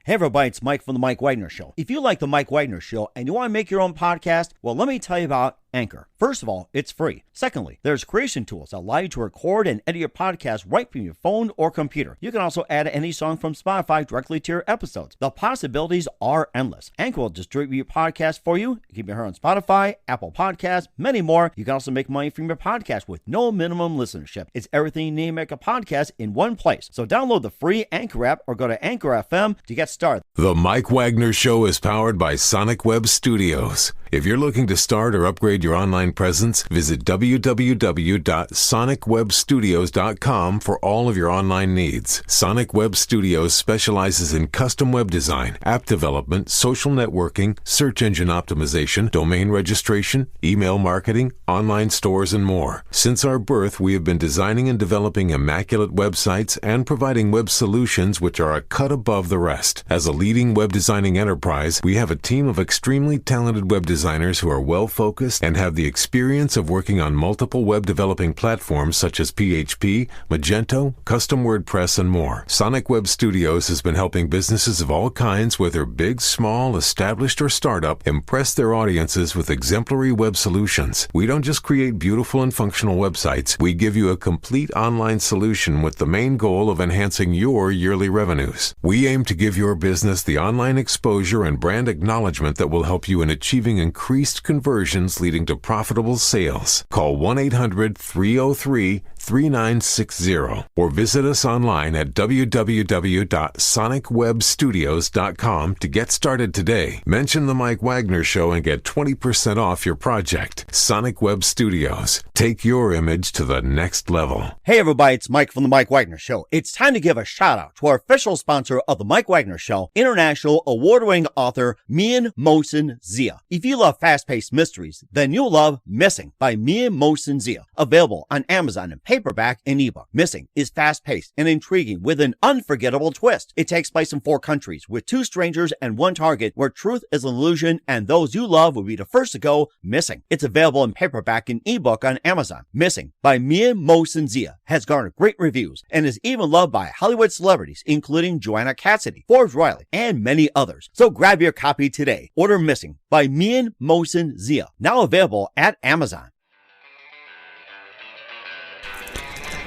Hey everybody, it's Mike from The Mike Wagner Show. If you like The Mike Wagner Show and you want to make your own podcast, well, let me tell you about Anchor. First of all, it's free. Secondly, there's creation tools that allow you to record and edit your podcast right from your phone or computer. You can also add any song from Spotify directly to your episodes. The possibilities are endless. Anchor will distribute your podcast for you. You can be heard on Spotify, Apple Podcasts, many more. You can also make money from your podcast with no minimum listenership. It's everything you need to make a podcast in one place. So download the free Anchor app or go to Anchor FM to get started. The Mike Wagner Show is powered by Sonic Web Studios. If you're looking to start or upgrade your online presence, visit www.sonicwebstudios.com for all of your online needs. Sonic Web Studios specializes in custom web design, app development, social networking, search engine optimization, domain registration, email marketing, online stores, and more. Since our birth, we have been designing and developing immaculate websites and providing web solutions which are a cut above the rest. As a leading web designing enterprise, we have a team of extremely talented web designers who are well-focused and have the experience of working on multiple web developing platforms such as PHP, Magento, custom WordPress, and more. Sonic Web Studios has been helping businesses of all kinds, whether big, small, established, or startup, impress their audiences with exemplary web solutions. We don't just create beautiful and functional websites. We give you a complete online solution with the main goal of enhancing your yearly revenues. We aim to give your business the online exposure and brand acknowledgement that will help you in achieving increased conversions leading to profitable sales. Call 1-800-303-3960 or visit us online at www.sonicwebstudios.com to get started today. Mention The Mike Wagner Show and get 20% off your project. Sonic Web Studios. Take your image to the next level. Hey everybody, it's Mike from The Mike Wagner Show. It's time to give a shout out to our official sponsor of The Mike Wagner Show, international award-winning author Mian Mohsen Zia. If you love fast-paced mysteries, then you'll love Missing by Mian Mohsen Zia. Available on Amazon in paperback and ebook. Missing is fast-paced and intriguing with an unforgettable twist. It takes place in 4 countries with 2 strangers and 1 target where truth is an illusion and those you love will be the first to go missing. It's available in paperback and ebook on Amazon. Missing by Mian Mohsen Zia has garnered great reviews and is even loved by Hollywood celebrities including Joanna Cassidy, Forbes Riley, and many others. So grab your copy today. Order Missing by Mian Mohsen Zia, now available at Amazon.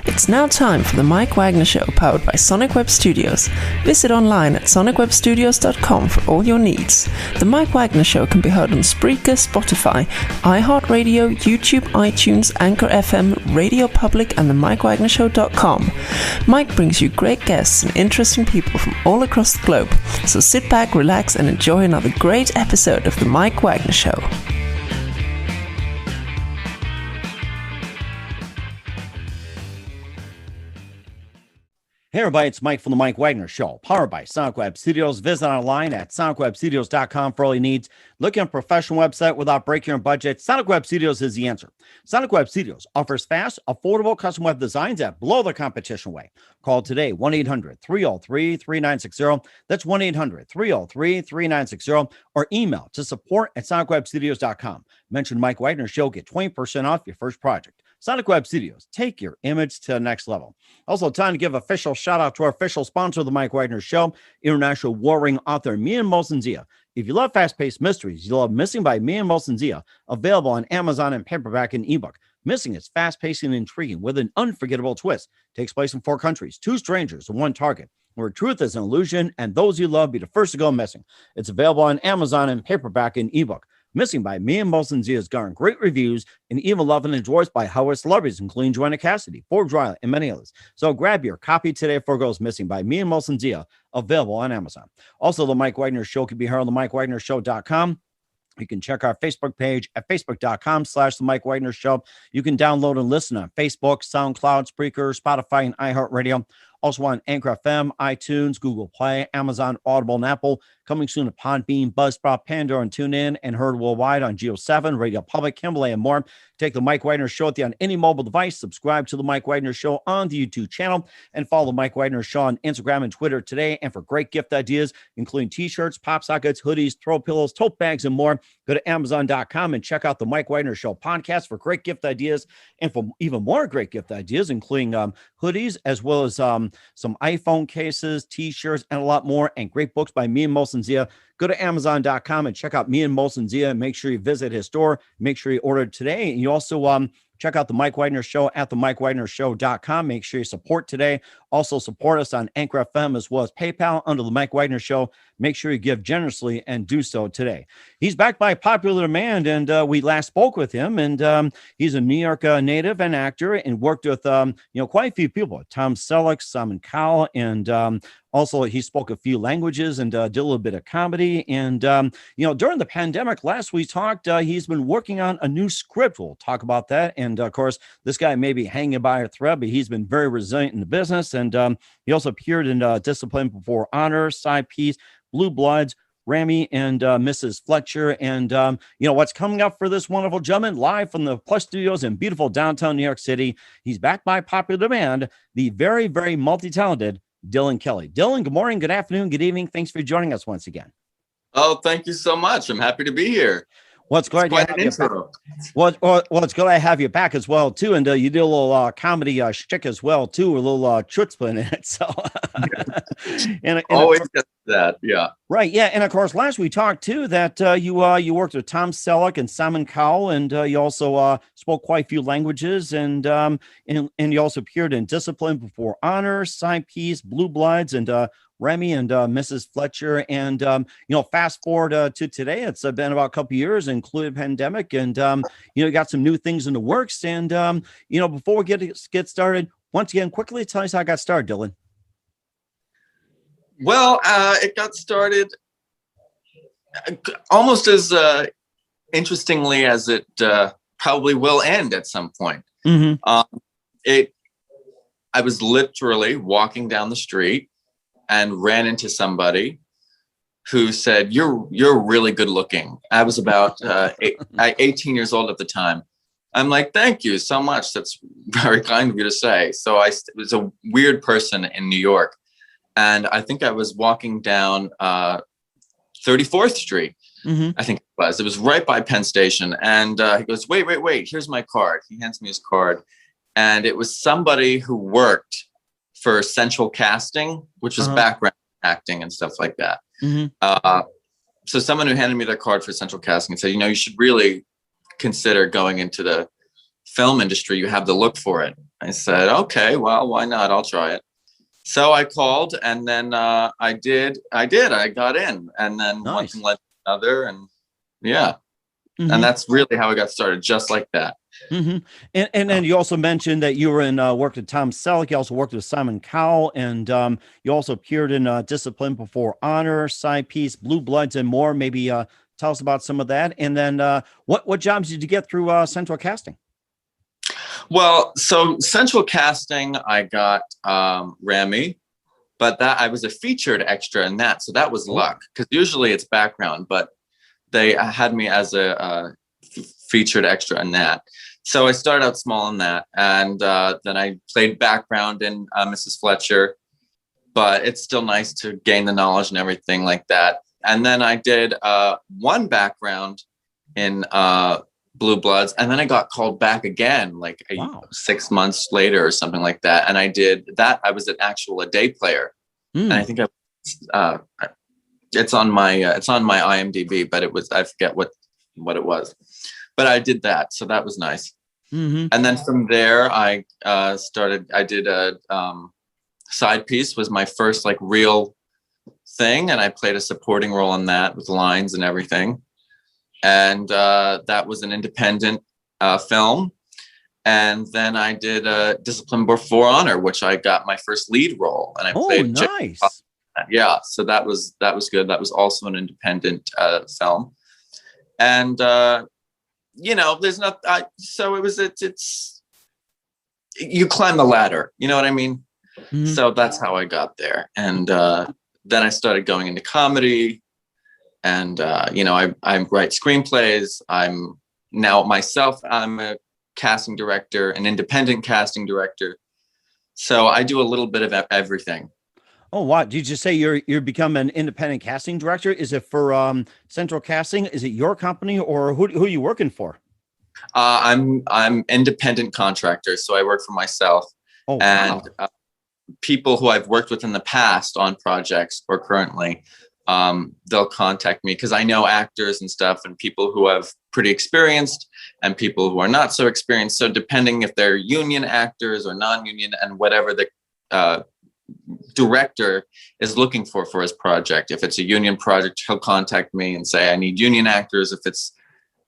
It's now time for the Mike Wagner Show, powered by Sonic Web Studios. Visit online at sonicwebstudios.com for all your needs. The Mike Wagner Show can be heard on Spreaker, Spotify, iHeartRadio, YouTube, iTunes, Anchor FM, Radio Public, and themikewagnershow.com. Mike brings you great guests and interesting people from all across the globe. So sit back, relax, and enjoy another great episode of the Mike Wagner Show. Hey everybody, it's Mike from The Mike Wagner Show, powered by Sonic Web Studios. Visit online at sonicwebstudios.com for all your needs. Looking at a professional website without breaking your budget? Sonic Web Studios is the answer. Sonic Web Studios offers fast, affordable custom web designs that blow the competition away. Call today, 1-800-303-3960. That's 1-800-303-3960. Or email to support@sonicwebstudios.com. Mention Mike Wagner Show, get 20% off your first project. Sonic Web Studios, take your image to the next level. Also, time to give official shout out to our official sponsor of the Mike Wagner Show, international warring author Mian Mohsen Zia. If you love fast-paced mysteries, you'll love Missing by Mian Mohsen Zia, available on Amazon in paperback and ebook. Missing is fast-paced and intriguing with an unforgettable twist. Takes place in 4 countries, 2 strangers, and 1 target, where truth is an illusion and those you love be the first to go missing. It's available on Amazon in paperback and ebook. Missing by Mian Mohsen Zia has garnered great reviews and even loved and enjoyed by Hollywood celebrities, including Joanna Cassidy, Forbes Riley, and many others. So grab your copy today before it goes missing by Mian Mohsen Zia, available on Amazon. Also, the Mike Wagner Show can be heard on themikewagnershow.com. You can check our Facebook page at facebook.com/The Mike Wagner Show. You can download and listen on Facebook, SoundCloud, Spreaker, Spotify, and iHeartRadio. Also on Anchor FM, iTunes, Google Play, Amazon, Audible, and Apple. Coming soon to Podbean, Buzzsprout, Pandora, and TuneIn, and heard worldwide on Geo 7, Radio Public, Kimberly, and more. Take the Mike Wagner Show with you on any mobile device. Subscribe to the Mike Wagner Show on the YouTube channel, and follow the Mike Wagner Show on Instagram and Twitter today. And for great gift ideas, including t-shirts, pop sockets, hoodies, throw pillows, tote bags, and more, go to Amazon.com and check out the Mike Wagner Show podcast for great gift ideas. And for even more great gift ideas, including hoodies, as well as some iPhone cases, t-shirts, and a lot more, and great books by me and Molson Zia. Go to Amazon.com and check out me and Molson Zia, and make sure you visit his store. Make sure you order today. And you also check out the Mike Wagner Show at themikewagnershow.com. Make sure you support today. Also support us on Anchor FM as well as PayPal under the Mike Wagner Show. Make sure you give generously and do so today. He's backed by popular demand, and we last spoke with him. And he's a New York native and actor, and worked with quite a few people: Tom Selleck, Simon Cowell, and also he spoke a few languages and did a little bit of comedy. And during the pandemic, last we talked, he's been working on a new script. We'll talk about that. And of course, this guy may be hanging by a thread, but he's been very resilient in the business. And he also appeared in Discipline Before Honor, Side Piece, Blue Bloods, Rami, and Mrs. Fletcher. And what's coming up for this wonderful gentleman, live from the Plush Studios in beautiful downtown New York City. He's backed by popular demand, the very, very multi-talented Dylan Kelley. Dylan, good morning, good afternoon, good evening. Thanks for joining us once again. Oh, thank you so much. I'm happy to be here. Well, it's glad to have you back. Well, it's good to have you back as well, too. And you did a little comedy shtick as well, too, a little chutzpah in it. So, and always get that, yeah. Right, yeah. And of course, last we talked, too, that you worked with Tom Selleck and Simon Cowell, and you also spoke quite a few languages, and you also appeared in Discipline Before Honor, Side Piece, Blue Bloods, and Remy and Mrs. Fletcher. And, fast forward to today, it's been about a couple years, including pandemic. And, you got some new things in the works. And, before we get started, once again, quickly tell us how it got started, Dylan. Well, it got started almost as interestingly as it probably will end at some point. Mm-hmm. I was literally walking down the street and ran into somebody who said, you're really good looking. I was about 18 years old at the time. I'm like, thank you so much. That's very kind of you to say. So it was a weird person in New York. And I think I was walking down 34th Street. Mm-hmm. I think it was right by Penn Station. And he goes, wait, here's my card. He hands me his card. And it was somebody who worked for Central Casting, which is background acting and stuff like that. Mm-hmm. So someone who handed me their card for Central Casting and said, you should really consider going into the film industry. You have the look for it. I said, okay, well, why not? I'll try it. So I called, and then I did. I got in, and then one thing led to another, and yeah. Mm-hmm. And that's really how it got started, just like that. Mm-hmm. And then you also mentioned that you were worked with Tom Selleck. You also worked with Simon Cowell, and you also appeared in Discipline Before Honor, Side Piece, Blue Bloods, and more. Maybe tell us about some of that. And then what jobs did you get through Central Casting? Well, so Central Casting, I got Rami, but that I was a featured extra in that, so that was luck, because usually it's background, but they had me as a featured extra in that. So I started out small in that, and then I played background in Mrs. Fletcher, but it's still nice to gain the knowledge and everything like that. And then I did one background in Blue Bloods, and then I got called back again, like 6 months later or something like that. And I did that. I was a day player, and I think it's on my IMDb, but I forget what it was, but I did that, so that was nice. Mm-hmm. And then from there, I did a Side Piece was my first like real thing, and I played a supporting role in that with lines and everything. And that was an independent film. And then I did Discipline Before Honor, which I got my first lead role, and I played. Nice. Yeah, so that was good. That was also an independent film, and there's not. So it's you climb the ladder. You know what I mean? Mm-hmm. So that's how I got there, and then I started going into comedy. And, I write screenplays. I'm a casting director, an independent casting director. So I do a little bit of everything. Oh, wow. Did you just say you're become an independent casting director? Is it for Central Casting? Is it your company, or who are you working for? I'm independent contractor. So I work for myself, Oh, And wow. people who I've worked with in the past on projects or currently, they'll contact me because I know actors and stuff, and people who have pretty experienced and people who are not so experienced. So depending if they're union actors or non-union and whatever the director is looking for his project. If it's a union project, he'll contact me and say, I need union actors. If it's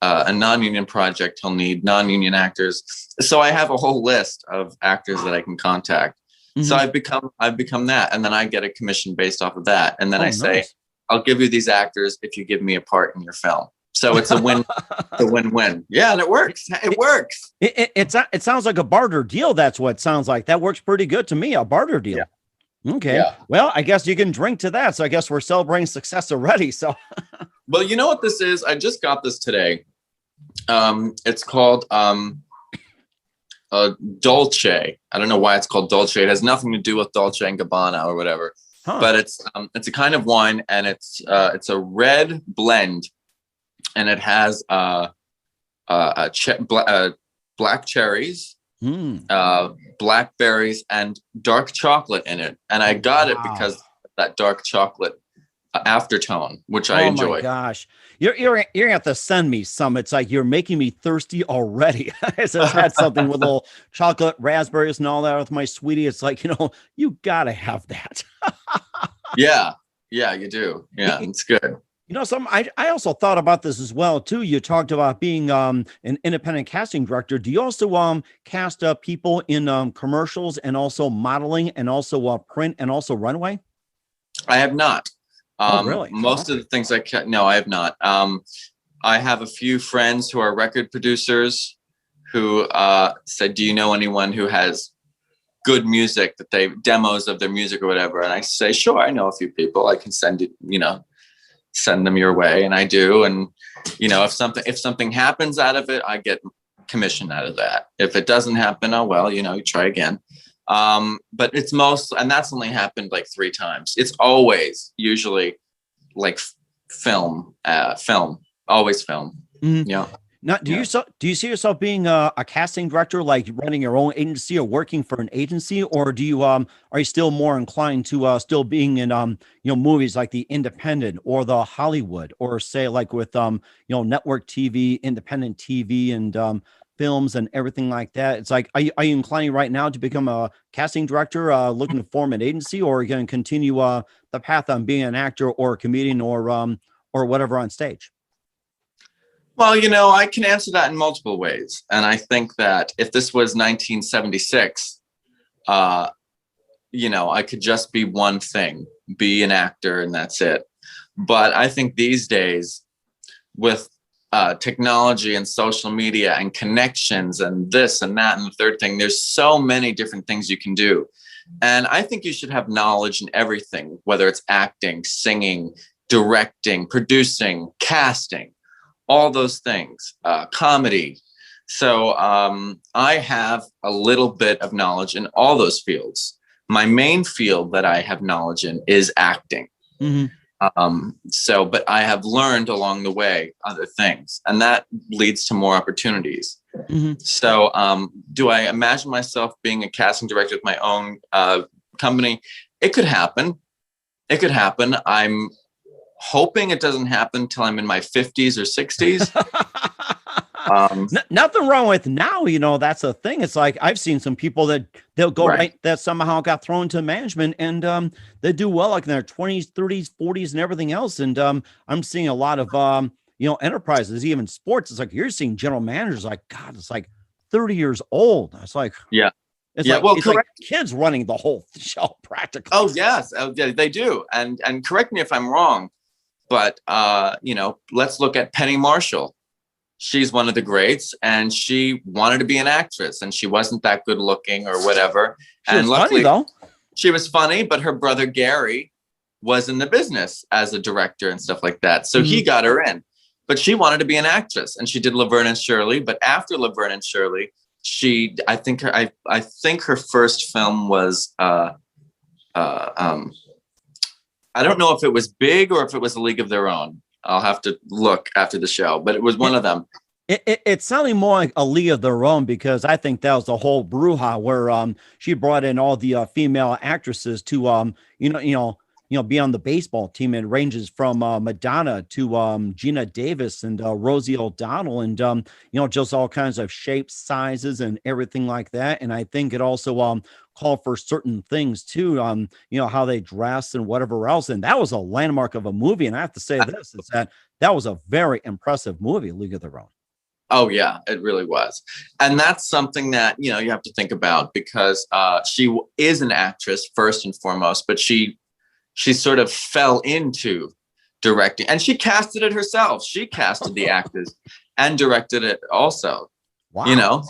a non-union project, he'll need non-union actors. So I have a whole list of actors that I can contact. So I've become that, and then I get a commission based off of that. And then I say, nice. I'll give you these actors if you give me a part in your film. So it's a win-win. Yeah, and it works. It works. It sounds like a barter deal. That's what it sounds like. That works pretty good to me. A barter deal. Yeah. Okay. Yeah. Well, I guess you can drink to that. So I guess we're celebrating success already. So. Well, you know what this is? I just got this today. It's called Dolce. I don't know why it's called Dolce. It has nothing to do with Dolce and Gabbana or whatever. But it's a kind of wine, and it's a red blend, and it has black cherries, blackberries, and dark chocolate in it. And I got it because of that dark chocolate aftertone, which I enjoy. Oh my gosh, you're gonna have to send me some. It's like you're making me thirsty already. I just had something with a little chocolate, raspberries, and all that with my sweetie. It's like, you gotta have that. Yeah, you do. Yeah, it's good. I also thought about this as well too. You talked about being an independent casting director. Do you also cast people in commercials and also modeling and also print and also runway? I have not. Really? Most of the things no, I have not. I have a few friends who are record producers who said, do you know anyone who has good music that demos of their music or whatever? And I say, sure, I know a few people. I can send them your way. And I do. And, if something happens out of it, I get commission out of that. If it doesn't happen, oh, well, you try again. But it's and that's only happened like 3 times. It's always usually like film, always film. Mm-hmm. Yeah. Now, do you see yourself being a casting director, like running your own agency or working for an agency, or do you are you still more inclined to still being in movies like the independent or the Hollywood, or say like with network TV, independent TV, and films and everything like that? It's like, are you inclining right now to become a casting director, looking to form an agency, or are you going to continue the path on being an actor or a comedian or whatever on stage? Well, I can answer that in multiple ways. And I think that if this was 1976, I could just be one thing, be an actor, and that's it. But I think these days, with technology and social media and connections and this and that and the third thing, there's so many different things you can do. And I think you should have knowledge in everything, whether it's acting, singing, directing, producing, casting, all those things, comedy. So I have a little bit of knowledge in all those fields. My main field that I have knowledge in is acting. Mm-hmm. But I have learned along the way other things, and that leads to more opportunities. Mm-hmm. So do I imagine myself being a casting director with my own company? It could happen. I'm hoping it doesn't happen till I'm in my 50s or 60s. Nothing wrong with now, that's a thing. It's like I've seen some people that they'll go right that somehow got thrown to management, and they do well like in their 20s, 30s, 40s, and everything else. And I'm seeing a lot of enterprises, even sports. It's like you're seeing general managers like, God, it's like 30 years old. It's like, yeah. It's like kids running the whole show practically. Oh yes, yeah, they do. And correct me if I'm wrong, but let's look at Penny Marshall. She's one of the greats, and she wanted to be an actress, and she wasn't that good looking or whatever. And luckily, she was funny, but her brother Gary was in the business as a director and stuff like that. So he got her in, but she wanted to be an actress, and she did Laverne and Shirley. But after Laverne and Shirley, I think her first film was I don't know if it was Big or if it was A League of Their Own. I'll have to look after the show, but it was one of them. It's sounding more like a league of their own, because I think that was the whole brouhaha where she brought in all the female actresses to be on the baseball team. It ranges from Madonna to Gina Davis and Rosie O'Donnell, and just all kinds of shapes, sizes, and everything like that. And I think it also called for certain things too, how they dress and whatever else. And that was a landmark of a movie. And I have to say this is that was a very impressive movie, League of Their Own. Oh yeah, it really was. And that's something that, you have to think about, because she is an actress first and foremost, but she sort of fell into directing, and she casted it herself. She casted the actors and directed it also. Wow.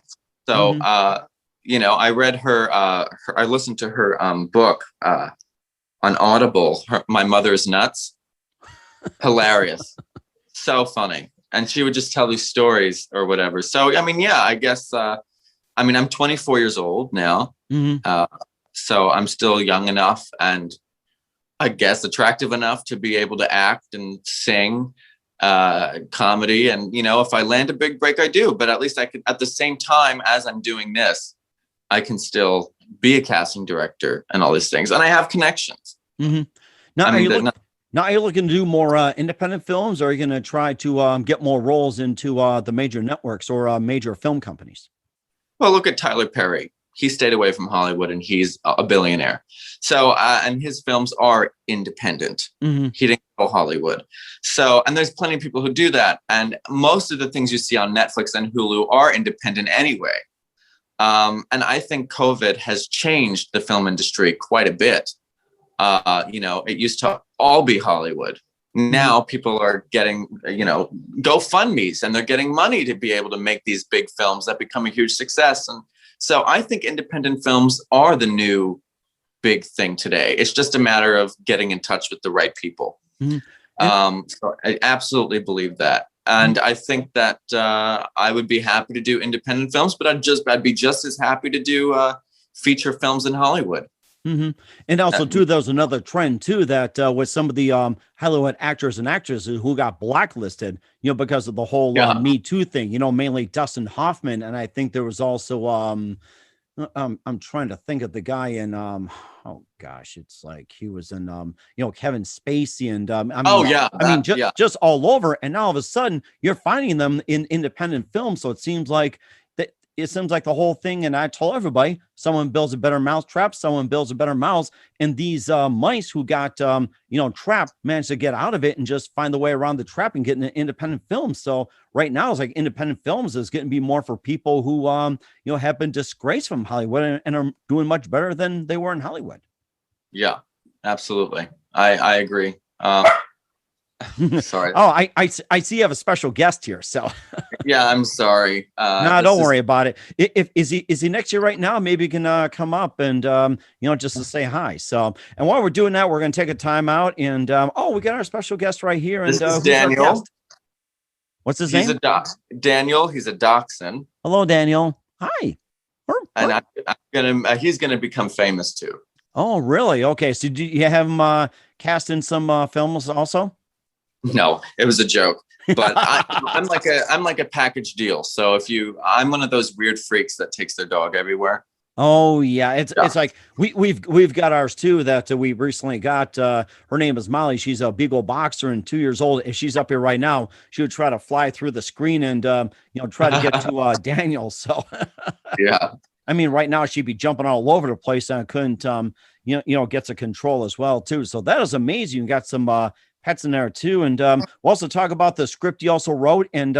So, I read I listened to her book on Audible, My Mother's Nuts. Hilarious. So funny. And she would just tell these stories or whatever. So, I mean, yeah, I guess, I'm 24 years old now. So I'm still young enough and I guess attractive enough to be able to act and sing comedy. And, if I land a big break, I do. But at least I could, at the same time as I'm doing this, I can still be a casting director and all these things. And I have connections. Now, are you looking to do more independent films, or are you going to try to get more roles into the major networks or major film companies? Well, look at Tyler Perry. He stayed away from Hollywood and he's a billionaire. So, and his films are independent. He didn't go Hollywood. So, and there's plenty of people who do that. And most of the things you see on Netflix and Hulu are independent anyway. And I think COVID has changed the film industry quite a bit. It used to all be Hollywood. Now people are getting, GoFundMes, and they're getting money to be able to make these big films that become a huge success. And so I think independent films are the new big thing today. It's just a matter of getting in touch with the right people. So I absolutely believe that. And I think that I would be happy to do independent films, but I'd be just as happy to do feature films in Hollywood. And also, too, there's another trend, too, that with some of the Hollywood actors and actresses who got blacklisted, because of the whole Me Too thing, mainly Dustin Hoffman. And I think there was also, I'm trying to think of the guy in, oh, gosh, it's like he was in, Kevin Spacey and, just all over. And now all of a sudden you're finding them in independent films. So it seems like the whole thing, and I told everybody, someone builds a better mousetrap, someone builds a better mouse, and these mice who got trapped managed to get out of it and just find the way around the trap and get an independent film. So right now it's like independent films is getting to be more for people who have been disgraced from Hollywood and are doing much better than they were in Hollywood. Yeah, absolutely. I agree. Sorry. Oh, I see you have a special guest here. So yeah, I'm sorry. No, don't worry about it. Is he next year right now? Maybe he can come up and just to say hi. So, and while we're doing that, we're going to take a time out and we got our special guest right here. And this is Daniel. What's his name? Daniel. He's a dachshund. Hello, Daniel. Hi. And he's gonna become famous too. Oh, really? Okay. So do you have him cast in some films also? No, it was a joke, but I'm like a package deal. So I'm one of those weird freaks that takes their dog everywhere. Oh yeah. It's like we've got ours too that we recently got. Her name is Molly. She's a Beagle boxer and 2 years old. If she's up here right now, she would try to fly through the screen and try to get to Daniel. So yeah. I mean, right now she'd be jumping all over the place and couldn't get to control as well too. So that is amazing. You got some pets in there too. And we'll also talk about the script you also wrote and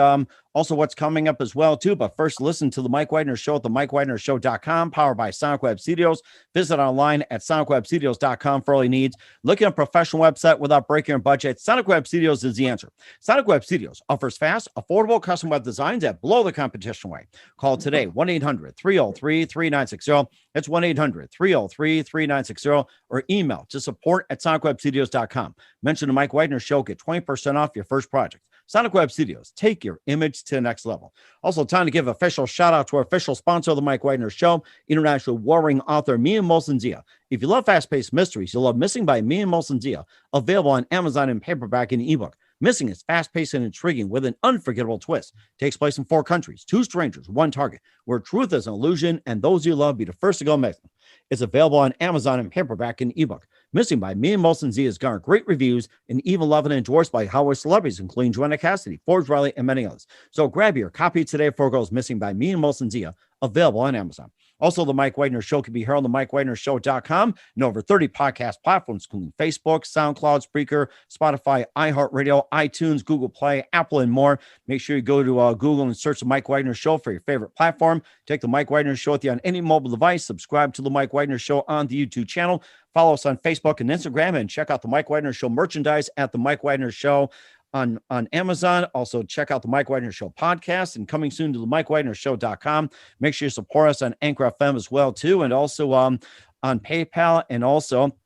also what's coming up as well too. But first, listen to the Mike Wagner Show at the MikeWagnerShow.com, powered by Sonic Web Studios. Visit online at SonicWebStudios.com for all your needs. Looking at a professional website without breaking your budget, Sonic Web Studios is the answer. Sonic Web Studios offers fast, affordable custom web designs that blow the competition away. Call today, 1-800-303-3960. That's 1-800-303-3960, or email to support@SonicWebStudios.com. Mention the Mike Wagner Show, get 20% off your first project. Sonic Web Studios, take your image to the next level. Also, time to give official shout out to our official sponsor of the Mike Wagner Show, international warring author Mia Molson Zia. If you love fast-paced mysteries, you'll love Missing by Mia Molson Zia, available on Amazon in paperback and ebook. Missing is fast-paced and intriguing with an unforgettable twist. Takes place in 4 countries, 2 strangers, 1 target, where truth is an illusion and those you love be the first to go missing. It's available on Amazon in paperback and ebook. Missing by Me and Molson Z has garnered great reviews and even loved and endorsed by Hollywood celebrities, including Joanna Cassidy, Forbes Riley, and many others. So grab your copy today before it goes missing by Me and Molson Z, available on Amazon. Also, the Mike Wagner Show can be heard on the MikeWagnerShow.com and over 30 podcast platforms, including Facebook, SoundCloud, Spreaker, Spotify, iHeartRadio, iTunes, Google Play, Apple, and more. Make sure you go to Google and search the Mike Wagner Show for your favorite platform. Take the Mike Wagner Show with you on any mobile device. Subscribe to the Mike Wagner Show on the YouTube channel. Follow us on Facebook and Instagram, and check out the Mike Wagner Show merchandise at the Mike Wagner Show on Amazon. Also, check out the Mike Wagner Show podcast, and coming soon to the MikeWagnerShow.com. Make sure you support us on Anchor FM as well, too, and also on PayPal, and also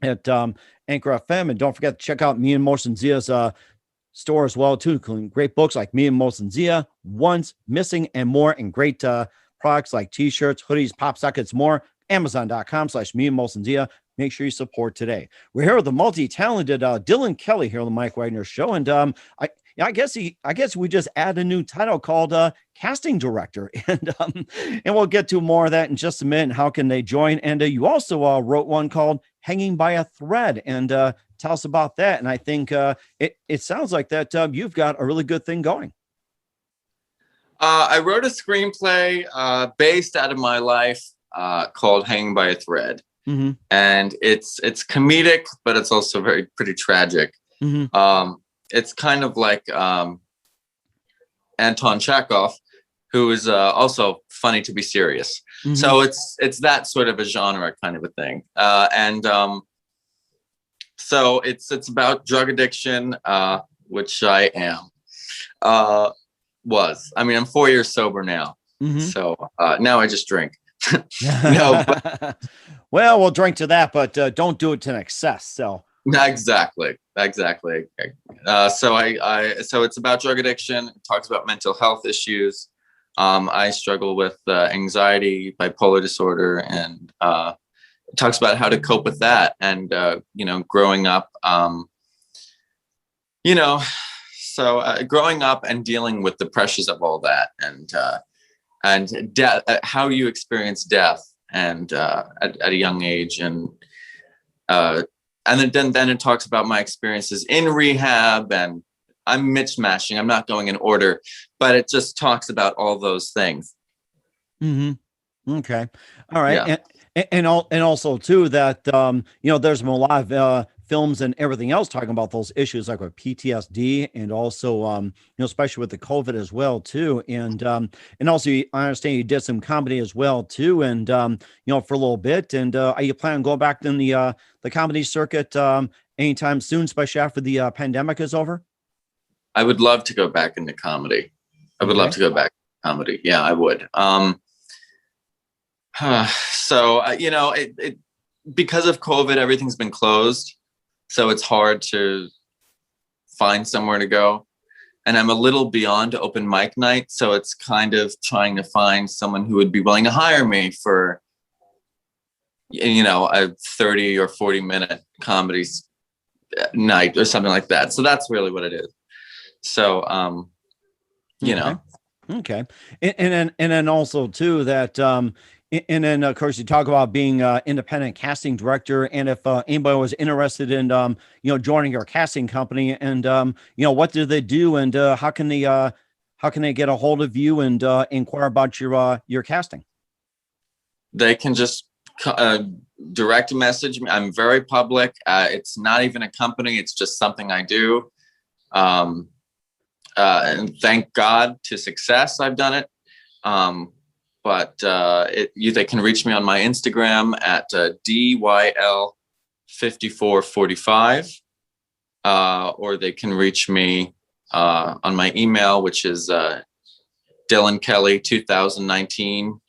at Anchor FM. And don't forget to check out me and Molson Zia's store as well, too, including great books like Me and Molson Zia, Once, Missing, and more, and great products like T-shirts, hoodies, pop sockets, more. Amazon.com/Me and Molson Zia. Make sure you support today. We're here with the multi-talented Dylan Kelley here on the Mike Wagner Show. And I guess we just add a new title called casting director. And we'll get to more of that in just a minute. How can they join? And you also wrote one called Hanging by a Thread. And tell us about that. And I think it sounds like that you've got a really good thing going. I wrote a screenplay based out of my life called Hanging by a Thread. Mm-hmm. And it's comedic, but it's also pretty tragic. Mm-hmm. It's kind of like Anton Chekhov, who is also funny to be serious. Mm-hmm. So it's that sort of a genre kind of a thing. So it's about drug addiction, which I am. I'm 4 years sober now. Mm-hmm. So now I just drink. No, but, well, we'll drink to that, but don't do it to an excess. So exactly. So it's about drug addiction. It talks about mental health issues. I struggle with anxiety, bipolar disorder, and it talks about how to cope with that. And growing up, growing up and dealing with the pressures of all that, and death, how you experience death, and at a young age, and then it talks about my experiences in rehab, and I'm mishmashing. I'm not going in order, but it just talks about all those things. Mm-hmm. Okay, all right, yeah. and also too that there's been a lot of films and everything else talking about those issues like with PTSD, and also especially with the COVID as well too, and also I understand you did some comedy as well too, and for a little bit, and are you planning on going back in the comedy circuit anytime soon, especially after the pandemic is over? I would love to go back into comedy. I would love to go back to comedy. Yeah, I would. Because of COVID, everything's been closed. So it's hard to find somewhere to go. And I'm a little beyond open mic night. So it's kind of trying to find someone who would be willing to hire me for, a 30 or 40 minute comedy night or something like that. So that's really what it is. So, Okay. And then also too that, and then, of course, you talk about being independent casting director, and if anybody was interested in, joining your casting company, and what do they do, and how can they get a hold of you and inquire about your casting? They can just direct message me. I'm very public. It's not even a company; it's just something I do. And thank God to success, I've done it. But they can reach me on my Instagram at DYL5445, or they can reach me on my email, which is Dylan Kelley 2019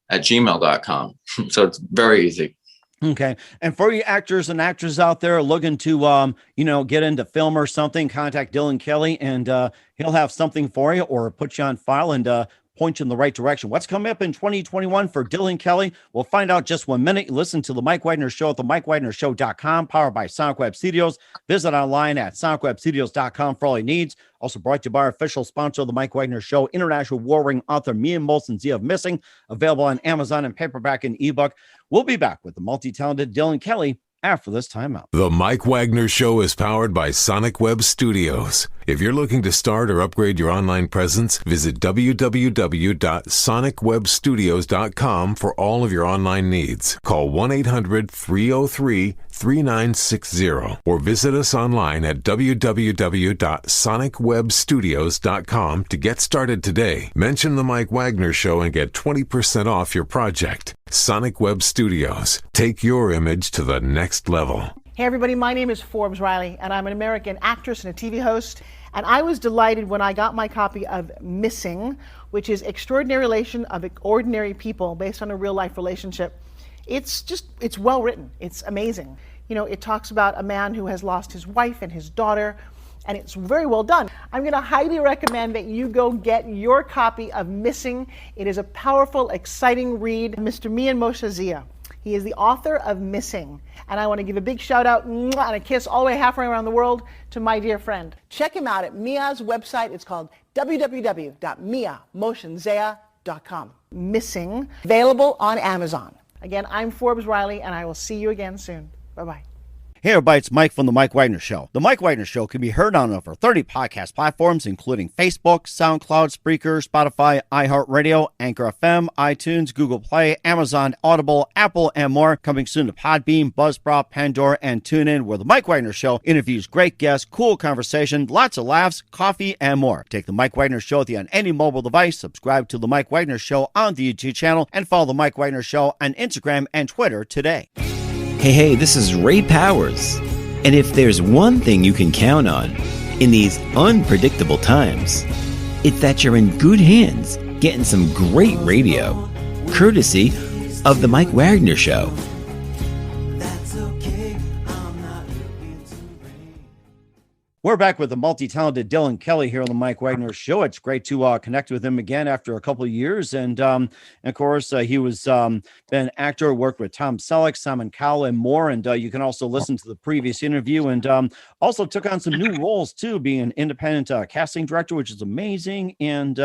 at gmail.com. So it's very easy. Okay. And for you actors and actresses out there looking to, get into film or something, contact Dylan Kelley, and he'll have something for you, or put you on file and point you in the right direction. What's coming up in 2021 for Dylan Kelley? We'll find out just 1 minute. Listen to the Mike Wagner Show at the MikeWagnerShow.com, powered by Sonic Web Studios. Visit online at SonicWebStudios.com for all your needs. Also brought to you by our official sponsor of the Mike Wagner Show, international war ring author Mia Molson Z of Missing, available on Amazon and paperback and ebook. We'll be back with the multi-talented Dylan Kelley after this timeout. The Mike Wagner Show is powered by Sonic Web Studios. If you're looking to start or upgrade your online presence, visit www.sonicwebstudios.com for all of your online needs. Call 1-800-303-3960 or visit us online at www.sonicwebstudios.com to get started today. Mention the Mike Wagner Show and get 20% off your project. Sonic Web Studios. Take your image to the next level. Hey everybody, my name is Forbes Riley, and I'm an American actress and a TV host. And I was delighted when I got my copy of Missing, which is Extraordinary Relation of Ordinary People based on a real life relationship. It's well written. It's amazing. You know, it talks about a man who has lost his wife and his daughter, and it's very well done. I'm going to highly recommend that you go get your copy of Missing. It is a powerful, exciting read. Mr. Mian Moshe Zia. He is the author of Missing. And I want to give a big shout out and a kiss all the way halfway around the world to my dear friend. Check him out at Mia's website. It's called www.miamotionzea.com. Missing, available on Amazon. Again, I'm Forbes Riley, and I will see you again soon. Bye-bye. Hey everybody, it's Mike from The Mike Wagner Show. The Mike Wagner Show can be heard on over 30 podcast platforms, including Facebook, SoundCloud, Spreaker, Spotify, iHeartRadio, Anchor FM, iTunes, Google Play, Amazon, Audible, Apple, and more. Coming soon to Podbean, Buzzsprout, Pandora, and TuneIn, where The Mike Wagner Show interviews great guests, cool conversation, lots of laughs, coffee, and more. Take The Mike Wagner Show with you on any mobile device. Subscribe to The Mike Wagner Show on the YouTube channel, and follow The Mike Wagner Show on Instagram and Twitter today. Hey, this is Ray Powers. And if there's one thing you can count on in these unpredictable times, it's that you're in good hands getting some great radio, courtesy of The Mike Wagner Show. We're back with the multi-talented Dylan Kelley here on the Mike Wagner Show. It's great to connect with him again after a couple of years. And of course, he was been an actor, worked with Tom Selleck, Simon Cowell, and more. And you can also listen to the previous interview, and also took on some new roles too, being an independent casting director, which is amazing. And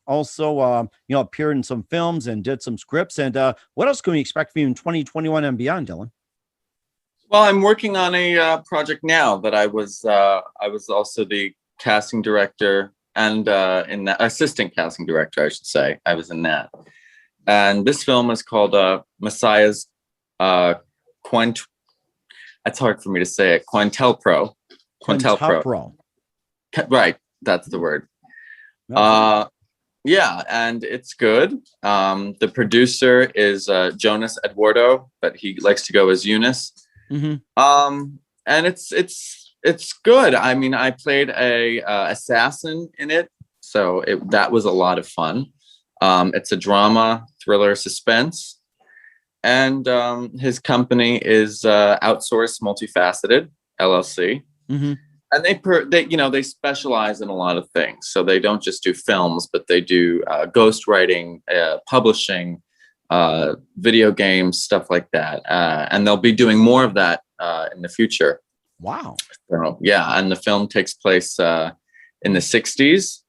also, appeared in some films and did some scripts. And what else can we expect from you in 2021 and beyond, Dylan? Well, I'm working on a project now that I was also the casting director and in the assistant casting director, I should say. I was in that. And this film is called Messiah's it's hard for me to say it. Quintelpro. Right, that's the word. Okay. Yeah, and it's good. The producer is Jonas Eduardo, but he likes to go as Eunice. Mm-hmm. And it's good. I mean, I played a assassin in it, so that was a lot of fun. It's a drama, thriller, suspense, and his company is Outsource Multifaceted LLC, Mm-hmm. and they specialize in a lot of things. So they don't just do films, but they do ghostwriting, publishing, video games, stuff like that, and they'll be doing more of that in the future. Wow. So, yeah, and the film takes place in the 60s,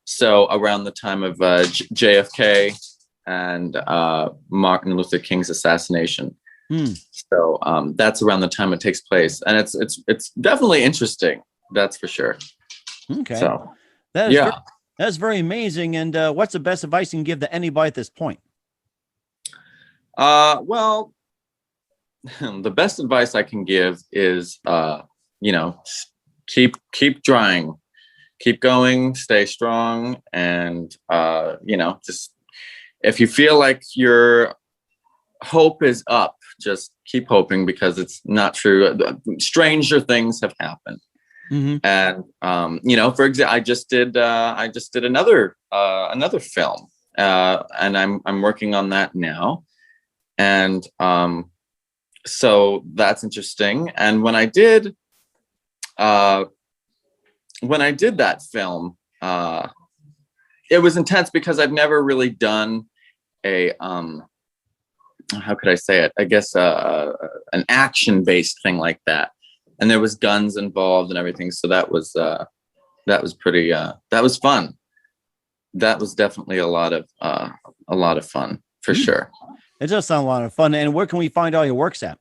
so around the time of JFK and Martin Luther King's assassination. So that's around the time it takes place, and it's definitely interesting, that's for sure. Okay, so that's very amazing. And what's the best advice you can give to anybody at this point? Well, the best advice I can give is, keep trying, keep going, stay strong. And, just if you feel like your hope is up, just keep hoping, because it's not true. Stranger things have happened. Mm-hmm. And, for example, I just did another film, and I'm working on that now. And so that's interesting. And when I did that film, it was intense because I've never really done a how could I say it? I guess an action-based thing like that, and there was guns involved and everything. So that was pretty. That was fun. That was definitely a lot of fun for sure. It does sound a lot of fun. And where can we find all your works at?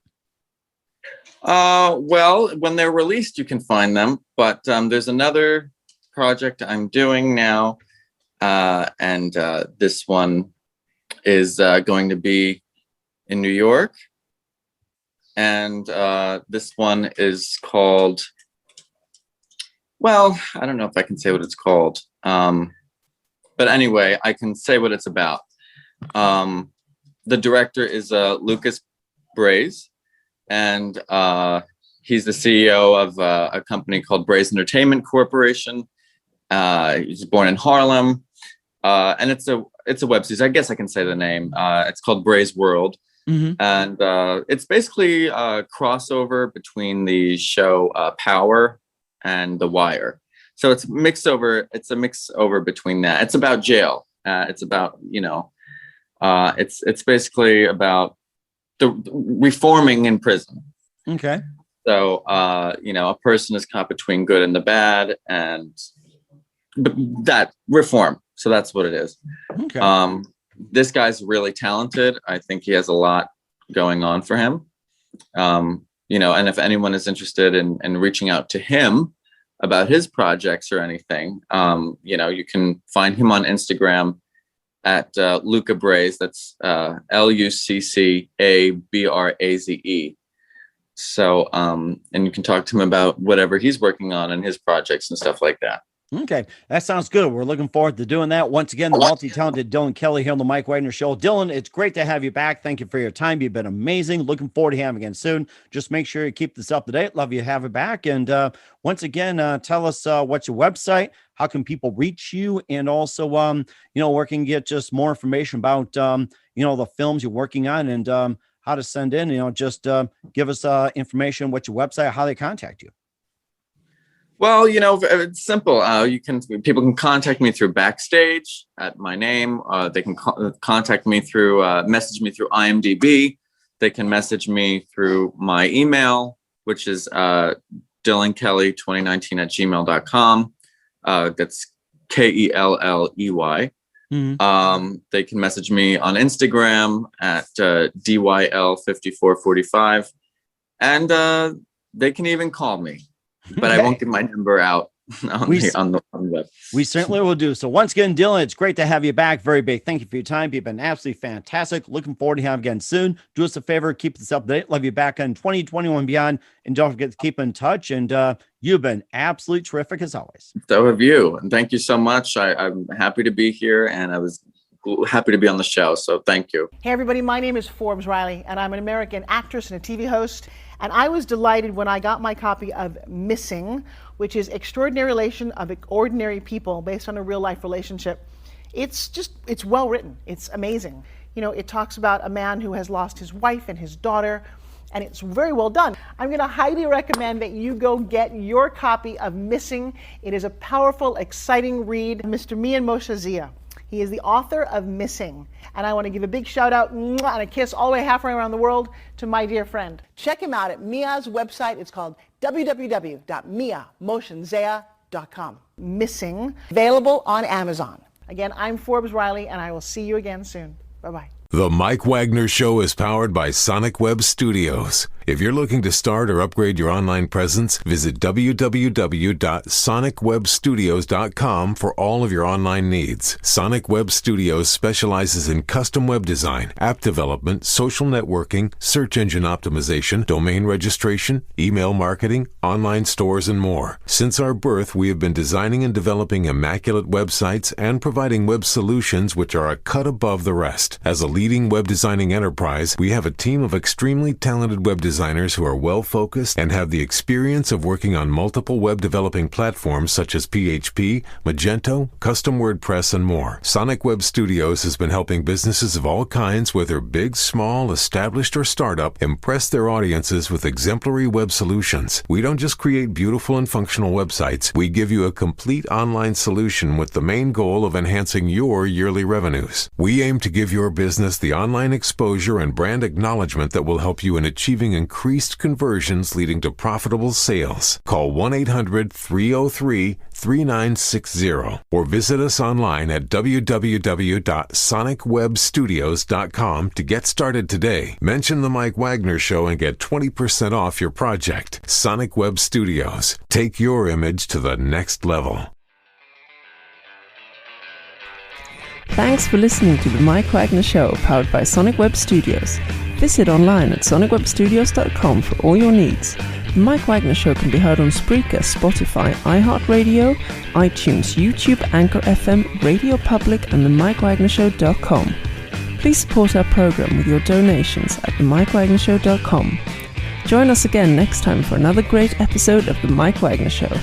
Well, when they're released, you can find them. But there's another project I'm doing now, and this one is going to be in New York, and this one is called. Well, I don't know if I can say what it's called, but anyway, I can say what it's about. The director is Lucas Braze, and he's the CEO of a company called Braze Entertainment Corporation. He's born in Harlem, and it's a web series. I guess I can say the name. It's called Braze World, and it's basically a crossover between the show Power and The Wire. So it's a mix over between that. It's about jail. It's about it's basically about the reforming in prison. Okay. So a person is caught between good and the bad, and that reform. So that's what it is. Okay. This guy's really talented. I think he has a lot going on for him. And if anyone is interested in reaching out to him about his projects or anything, you can find him on Instagram at Luca Braze. That's LuccAbraze. So, and you can talk to him about whatever he's working on and his projects and stuff like that. Okay, that sounds good. We're looking forward to doing that. Once again, the multi-talented Dylan Kelley here on the Mike Wagner Show. Dylan, it's great to have you back. Thank you for your time. You've been amazing. Looking forward to having you again soon. Just make sure you keep this up to date. Love you to have it back. And once again, tell us what's your website, how can people reach you, and also, where can you get just more information about, the films you're working on, and how to send in, just give us information, what's your website, how they contact you. Well, it's simple. People can contact me through Backstage at my name. They can contact me through, message me through IMDb. They can message me through my email, which is dylankelley2019@gmail.com. That's Kelley. They can message me on Instagram at DYL5445, and they can even call me. But I won't give my number out on the web. We certainly will do. So once again, Dylan, it's great to have you back. Very big thank you for your time. You've been absolutely fantastic. Looking forward to having you again soon. Do us a favor, keep this up to date. Love you back in 2021 and beyond. And don't forget to keep in touch. And you've been absolutely terrific as always. So have you. And thank you so much. I'm happy to be here, and I was happy to be on the show. So thank you. Hey, everybody. My name is Forbes Riley, and I'm an American actress and a TV host. And I was delighted when I got my copy of Missing, which is Extraordinary Relation of Ordinary People based on a real life relationship. It's well written. It's amazing. It talks about a man who has lost his wife and his daughter, and it's very well done. I'm going to highly recommend that you go get your copy of Missing. It is a powerful, exciting read. Mr. Mian Moshe Zia. He is the author of Missing. And I want to give a big shout out and a kiss all the way halfway around the world to my dear friend. Check him out at Mia's website. It's called www.miamotionzea.com. Missing, available on Amazon. Again, I'm Forbes Riley, and I will see you again soon. Bye-bye. The Mike Wagner Show is powered by Sonic Web Studios. If you're looking to start or upgrade your online presence, visit www.sonicwebstudios.com for all of your online needs. Sonic Web Studios specializes in custom web design, app development, social networking, search engine optimization, domain registration, email marketing, online stores, and more. Since our birth, we have been designing and developing immaculate websites and providing web solutions which are a cut above the rest. As a leading web designing enterprise, we have a team of extremely talented web designers designers who are well-focused and have the experience of working on multiple web developing platforms such as PHP, Magento, custom WordPress, and more. Sonic Web Studios has been helping businesses of all kinds, whether big, small, established, or startup, impress their audiences with exemplary web solutions. We don't just create beautiful and functional websites. We give you a complete online solution with the main goal of enhancing your yearly revenues. We aim to give your business the online exposure and brand acknowledgement that will help you in achieving increased conversions leading to profitable sales. Call 1-800-303-3960 or visit us online at www.sonicwebstudios.com to get started today. Mention the Mike Wagner Show and get 20% off your project. Sonic Web Studios. Take your image to the next level. Thanks for listening to the Mike Wagner Show, powered by Sonic Web Studios. Visit online at sonicwebstudios.com for all your needs. The Mike Wagner Show can be heard on Spreaker, Spotify, iHeartRadio, iTunes, YouTube, Anchor FM, Radio Public, and themikewagnershow.com. Please support our program with your donations at themikewagnershow.com. Join us again next time for another great episode of The Mike Wagner Show.